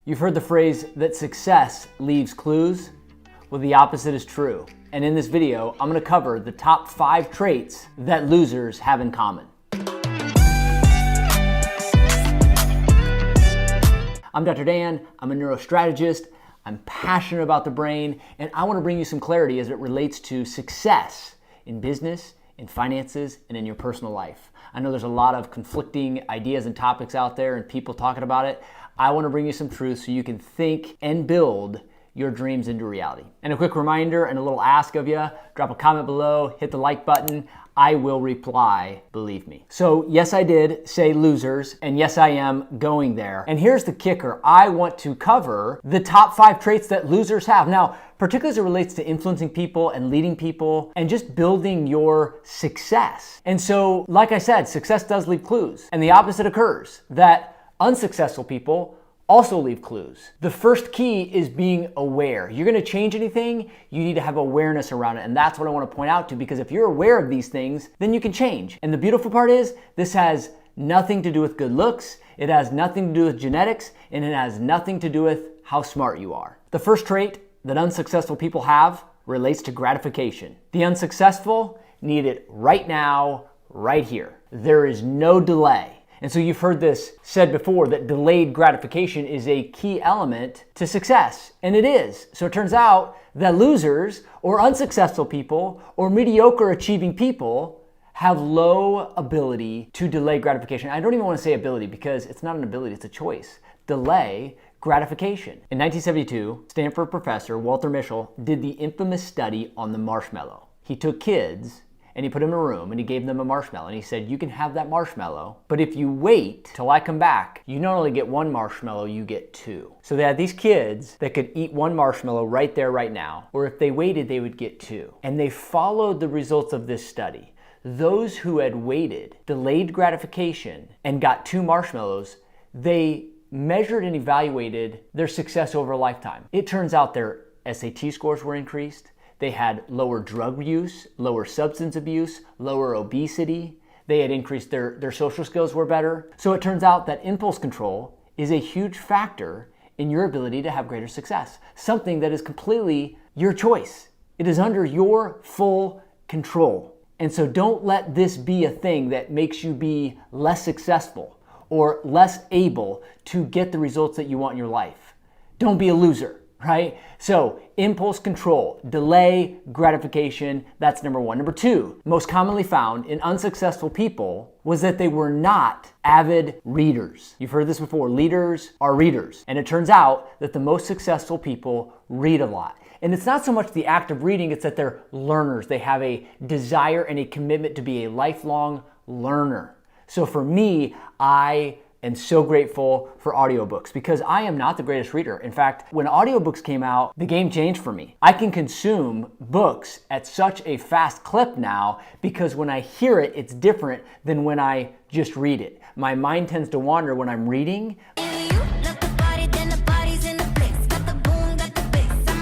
You've heard the phrase that success leaves clues? Well, the opposite is true. And in this video, I'm going to cover the top 5 traits that losers have in common. I'm Dr. Dan. I'm a neurostrategist. I'm passionate about the brain, and I want to bring you some clarity as it relates to success in business, in finances, and in your personal life. I know there's a lot of conflicting ideas and topics out there and people talking about it. I want to bring you some truth so you can think and build your dreams into reality. And a quick reminder and a little ask of you, drop a comment below, hit the like button. I will reply, believe me. So yes, I did say losers, and yes, I am going there. And here's the kicker. I want to cover the top 5 traits that losers have. Now, particularly as it relates to influencing people and leading people and just building your success. And so, like I said, success does leave clues. And the opposite occurs, that unsuccessful people also leave clues. The first key is being aware. You're gonna change anything, you need to have awareness around it. And that's what I wanna point out to, because if you're aware of these things, then you can change. And the beautiful part is, this has nothing to do with good looks, it has nothing to do with genetics, and it has nothing to do with how smart you are. The first trait that unsuccessful people have relates to gratification. The unsuccessful need it right now, right here. There is no delay. And so you've heard this said before, that delayed gratification is a key element to success. And it is. So it turns out that losers or unsuccessful people or mediocre achieving people have low ability to delay gratification. I don't even want to say ability, because it's not an ability, it's a choice. Delay gratification. In 1972, Stanford professor Walter Mischel did the infamous study on the marshmallow. He took kids and he put them in a room and he gave them a marshmallow and he said, you can have that marshmallow, but if you wait till I come back, you not only get 1 marshmallow, you get 2. So they had these kids that could eat 1 marshmallow right there, right now, or if they waited, they would get 2. And they followed the results of this study. Those who had waited, delayed gratification, and got 2 marshmallows, they measured and evaluated their success over a lifetime. It turns out their SAT scores were increased. They had lower drug use, lower substance abuse, lower obesity. They had increased their social skills were better. So it turns out that impulse control is a huge factor in your ability to have greater success. Something that is completely your choice. It is under your full control. And so don't let this be a thing that makes you be less successful or less able to get the results that you want in your life. Don't be a loser. Right? So impulse control, delay gratification, that's number 1. Number 2, most commonly found in unsuccessful people was that they were not avid readers. You've heard this before, leaders are readers. And it turns out that the most successful people read a lot. And it's not so much the act of reading, it's that they're learners. They have a desire and a commitment to be a lifelong learner. So for me, I am so grateful for audiobooks, because I am not the greatest reader. In fact, when audiobooks came out, the game changed for me. I can consume books at such a fast clip now, because when I hear it, it's different than when I just read it. My mind tends to wander when I'm reading.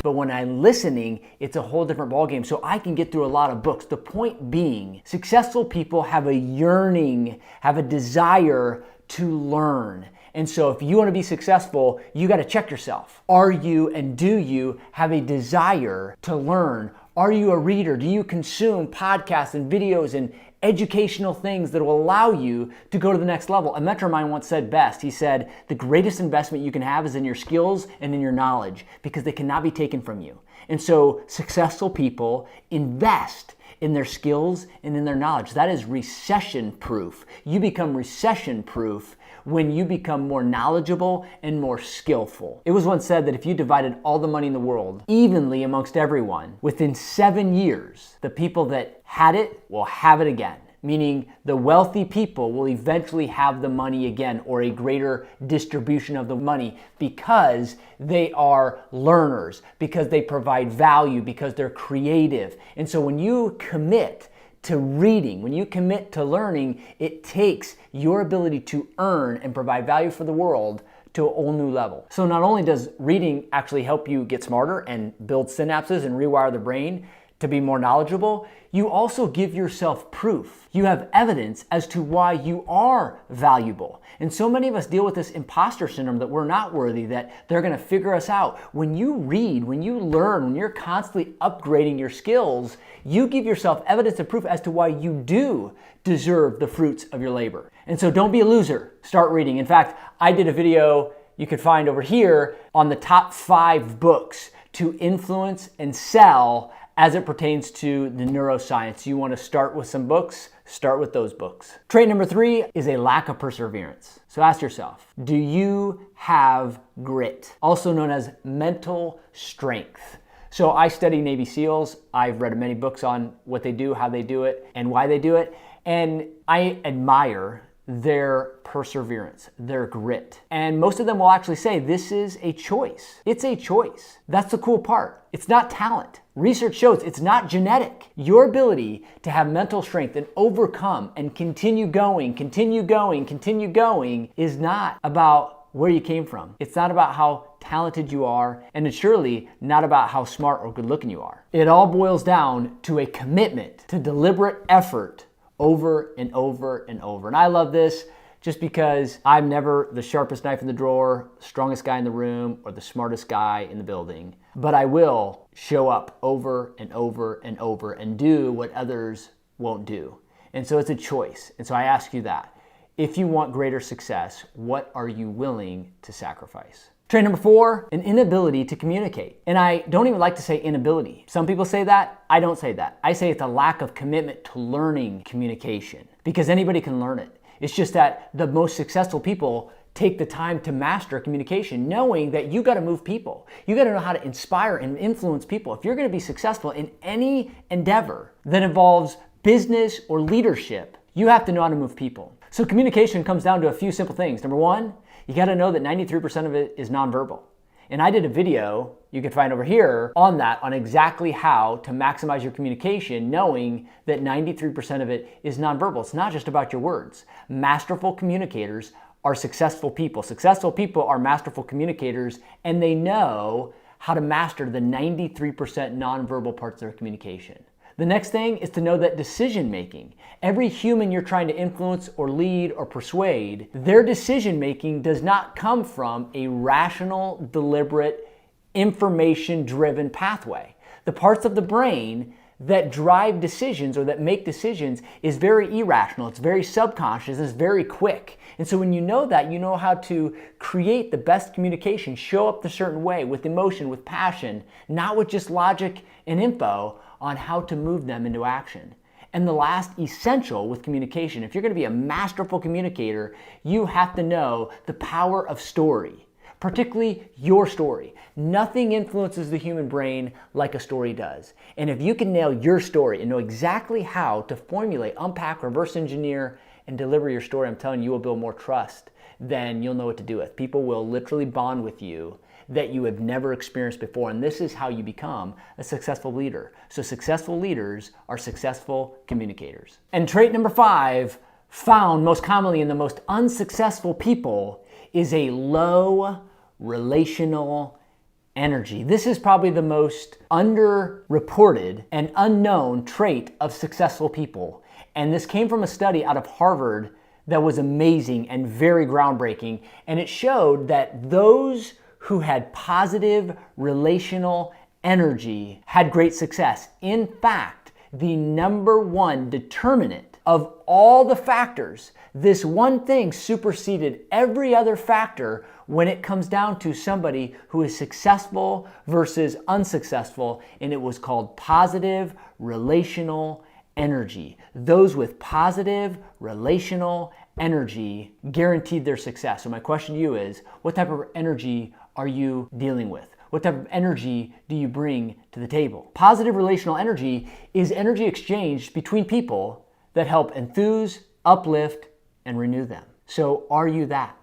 But when I'm listening, it's a whole different ballgame. So I can get through a lot of books. The point being, successful people have a yearning, have a desire to learn. And so if you want to be successful, you got to check yourself. Are you and do you have a desire to learn? Are you a reader? Do you consume podcasts and videos and educational things that will allow you to go to the next level? A mentor of mine once said best. He said, the greatest investment you can have is in your skills and in your knowledge, because they cannot be taken from you. And so successful people invest in their skills and in their knowledge. That is recession-proof. You become recession-proof when you become more knowledgeable and more skillful. It was once said that if you divided all the money in the world evenly amongst everyone, within 7 years, the people that had it will have it again. Meaning the wealthy people will eventually have the money again, or a greater distribution of the money, because they are learners, because they provide value, because they're creative. And so when you commit to reading, when you commit to learning, it takes your ability to earn and provide value for the world to a whole new level. So not only does reading actually help you get smarter and build synapses and rewire the brain, to be more knowledgeable, you also give yourself proof. You have evidence as to why you are valuable. And so many of us deal with this imposter syndrome that we're not worthy, that they're going to figure us out. When you read, when you learn, when you're constantly upgrading your skills, you give yourself evidence and proof as to why you do deserve the fruits of your labor. And so don't be a loser. Start reading. In fact, I did a video you could find over here on the top 5 books to influence and sell as it pertains to the neuroscience. You want to start with some books? Start with those books. Trait number 3 is a lack of perseverance. So ask yourself, do you have grit? Also known as mental strength. So I study Navy SEALs. I've read many books on what they do, how they do it, and why they do it. And I admire their perseverance, their grit. And most of them will actually say this is a choice. It's a choice. That's the cool part. It's not talent. Research shows it's not genetic. Your ability to have mental strength and overcome and continue going is not about where you came from. It's not about how talented you are, and it's surely not about how smart or good looking you are. It all boils down to a commitment to deliberate effort over and over and over. And I love this just because I'm never the sharpest knife in the drawer, strongest guy in the room, or the smartest guy in the building. But I will show up over and over and over and do what others won't do. And so it's a choice. And so I ask you that. If you want greater success, what are you willing to sacrifice? Trait number 4, an inability to communicate. And I don't even like to say inability. Some people say that. I don't say that. I say it's a lack of commitment to learning communication, because anybody can learn it. It's just that the most successful people take the time to master communication, knowing that you got to move people. You got to know how to inspire and influence people. If you're going to be successful in any endeavor that involves business or leadership, you have to know how to move people. So communication comes down to a few simple things. Number 1, you got to know that 93% of it is nonverbal. And I did a video you can find over here on that, on exactly how to maximize your communication, knowing that 93% of it is nonverbal. It's not just about your words. Masterful communicators are successful people. Successful people are masterful communicators, and they know how to master the 93% nonverbal parts of their communication. The next thing is to know that decision making, every human you're trying to influence or lead or persuade, their decision making does not come from a rational, deliberate, information-driven pathway. The parts of the brain that drive decisions or that make decisions is very irrational, it's very subconscious, it's very quick. And so when you know that, you know how to create the best communication, show up the certain way, with emotion, with passion, not with just logic and info, on how to move them into action. And the last essential with communication, if you're going to be a masterful communicator, you have to know the power of story, particularly your story. Nothing influences the human brain like a story does. And if you can nail your story and know exactly how to formulate, unpack, reverse engineer, and deliver your story, I'm telling you, you will build more trust than you'll know what to do with. People will literally bond with you that you have never experienced before. And this is how you become a successful leader. So successful leaders are successful communicators. And trait number 5, found most commonly in the most unsuccessful people, is a low relational energy. This is probably the most underreported and unknown trait of successful people. And this came from a study out of Harvard that was amazing and very groundbreaking. And it showed that those who had positive relational energy had great success. In fact, the number 1 determinant of all the factors, this one thing superseded every other factor when it comes down to somebody who is successful versus unsuccessful, and it was called positive relational energy. Those with positive relational energy guaranteed their success. So my question to you is, what type of energy are you dealing with? What type of energy do you bring to the table? Positive relational energy is energy exchanged between people that help enthuse, uplift, and renew them. So are you that?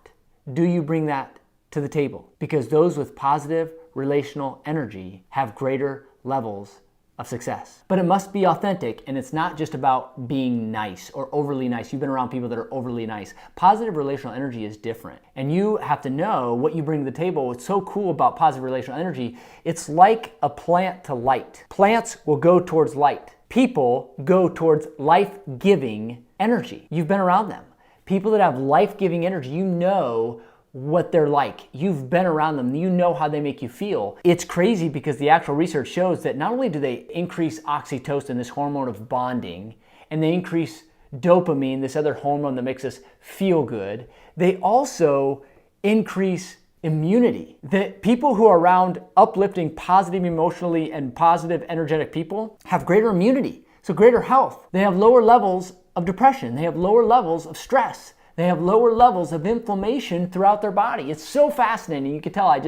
Do you bring that to the table? Because those with positive relational energy have greater levels of success. But it must be authentic, and it's not just about being nice or overly nice. You've been around people that are overly nice. Positive relational energy is different, and you have to know what you bring to the table. What's so cool about positive relational energy, it's like a plant to light. Plants will go towards light. People go towards life-giving energy. You've been around them. People that have life-giving energy, you know what they're like. You've been around them. You know how they make you feel. It's crazy because the actual research shows that not only do they increase oxytocin, this hormone of bonding, and they increase dopamine, this other hormone that makes us feel good, they also increase immunity. The people who are around uplifting, positive emotionally and positive energetic people have greater immunity, so greater health. They have lower levels of depression. They have lower levels of stress. They have lower levels of inflammation throughout their body. It's so fascinating. You can tell I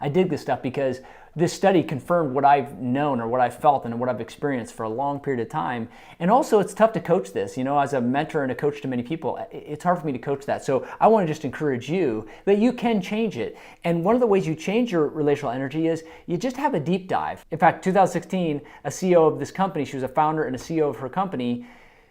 dig this stuff because this study confirmed what I've known or what I've felt and what I've experienced for a long period of time. And also it's tough to coach this. You know, as a mentor and a coach to many people, it's hard for me to coach that. So I want to just encourage you that you can change it. And one of the ways you change your relational energy is you just have a deep dive. In fact, 2016, a CEO of this company, she was a founder and a CEO of her company,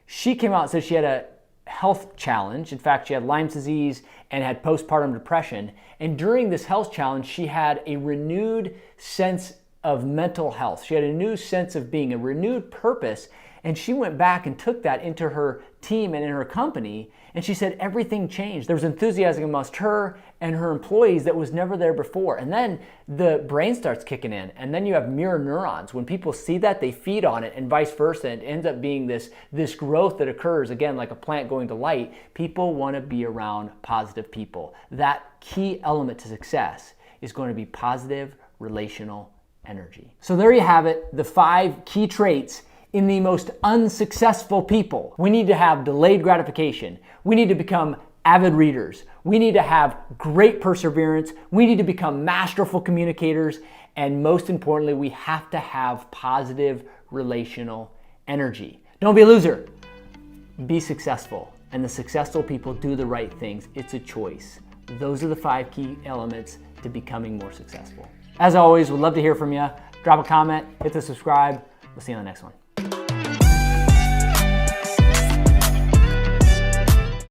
she came out and said she had a health challenge. In fact, she had Lyme's disease and had postpartum depression. And during this health challenge, she had a renewed sense of mental health. She had a new sense of being, a renewed purpose. And she went back and took that into her team and in her company. And she said everything changed. There was enthusiasm amongst her and her employees that was never there before. And then the brain starts kicking in. And then you have mirror neurons. When people see that, they feed on it and vice versa. It ends up being this growth that occurs, again, like a plant going to light. People want to be around positive people. That key element to success is going to be positive relational energy. So there you have it, the 5 key traits in the most unsuccessful people. We need to have delayed gratification. We need to become avid readers. We need to have great perseverance. We need to become masterful communicators. And most importantly, we have to have positive relational energy. Don't be a loser. Be successful. And the successful people do the right things. It's a choice. Those are the 5 key elements to becoming more successful. As always, we'd love to hear from you. Drop a comment, hit the subscribe. We'll see you on the next one.